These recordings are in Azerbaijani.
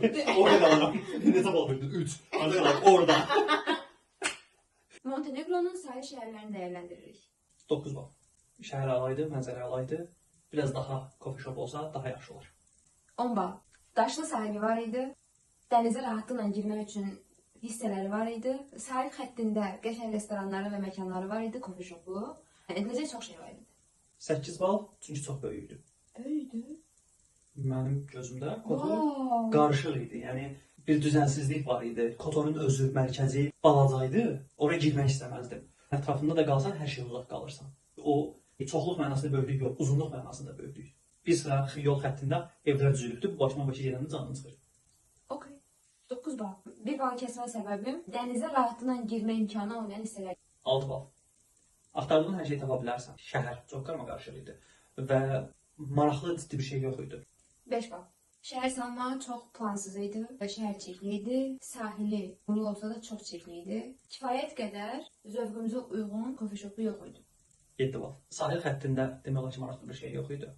Orada qalıram. Necə bal verdin? 3. Orada qalıram. Orada. Montenegronun sayı şəhərlərini dəyərləndiririk. 9 bal. Şəhər alaydı, mənzərə alaydı. Biraz daha coffee shop olsa daha yaxşı olar. 10 bal. Daşlı sahili var idi. Dənizə rahatlıqla girmək üçün hissələri var idi. Sahil xəttində qəşəng restoranları və məkanları var idi, coffee shopu. Ediləcək çox şey var idi. 8 bal, çünki çox böyük idi. Böyüdü. Mənim gözümdə Kotor qarışıq idi. Yəni bir düzənsizlik var idi. Kotorun özü, mərkəzi balaca idi. Oraya girmək istəməzdim. Ətrafında da qalsan hər şey uzaq qalırsan. O çoxluq mənasında böyüklük yox, uzunluq mənasında böyüklük. Bir sıra yol xəttində evlər düzülübdü. Bu başıma başa gedəndə canım çıxır. Okay. 9 bal. Bir bal kəsmə səbəbim dənizə rahatlıqla girmə imkanı olmayan hissələr. 6 bal. Axtardığın hər şeyi tapa bilərsən. Şəhər çox qarmaqarışıq idi və maraqlı ciddi bir şey yox idi. 5 bal. Şəhər salmağı çox plansız idi. Şəhər çirkli idi. Sahili quru olsa da çox çirkli idi. Kifayət qədər zövqümüzə uyğun coffee shopu yox idi. 7 bal. Sahil xəttində demək olar ki, maraqlı bir şey yox idi.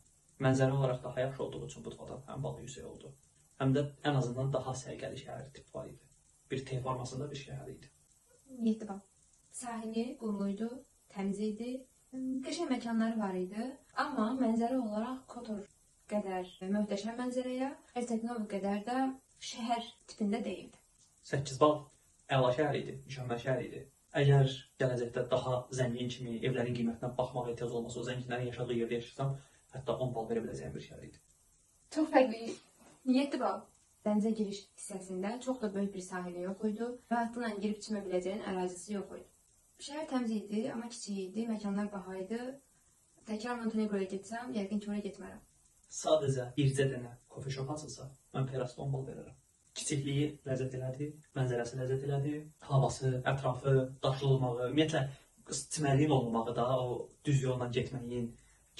Mənzərə olaraq daha yaxşı olduğu üçün bu defadan həm balı yüksək oldu. Həm də ən azından daha səliqəli şəhər tip var idi. Bir T formasında bir şəhər idi. 7 bal. Sahili quruluydu, təmiz idi. Qəşəng məkanları var idi. Amma mənzərə olaraq Kotor qədər möhtəşəm mənzərəyə, Erteknov qədər də şəhər tipində deyildi. 8 bal. Əla şəhər idi, mükəmməl şəhər idi. Əgər gələcəkdə daha zəngin kimi evlərin qiymətinə baxmaq ehtiyac olmasa, o zənginlərin yaşadığı yerdə yaşasam, hətta 10 bal verə biləcəyim bir şəhər idi. Çox fərqli. 7 bal. Dənizə giriş hissəsində çox da böyük bir sahili yox idi. Rahatlıqla girib çıxma biləcəyin ərazisi yox idi. Şəhər təmiz idi, amma kiçik idi, məkanlar baha idi. Təkrar Montenegroya getsəm, yəqin ki, oraya getmərəm. Sadəcə bircə dənə coffee shop açılsa, mən Perasda 10 bal verərəm. Kiçikliyi ləzzət elədi, mənzərəsi ləzzət elədi, havası, ətrafı, daşlı olmağı, ümumiyyətlə çimərliyin olmağı da, o düz yolla getməyin,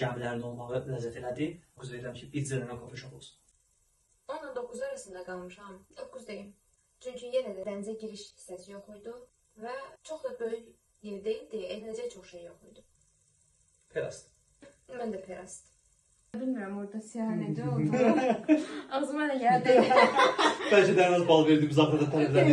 gəmilərin olmağı ləzzət elədi. 9 verirəm ki, bircə dənə coffee shop olsun. 10 ilə 9 arasında qalmışam. 9 deyim. Çünki yenə də dənizə giriş hissəsi yox idi və çox da böyük yer deyildi, ediləcək çox şey yox idi. Perast. Mən də Perast. Bilmirəm orada siyah necə oldu. Ağzıma nə gəldi? Bəlkə də ən az bal verdi, biz axırda tərəfdən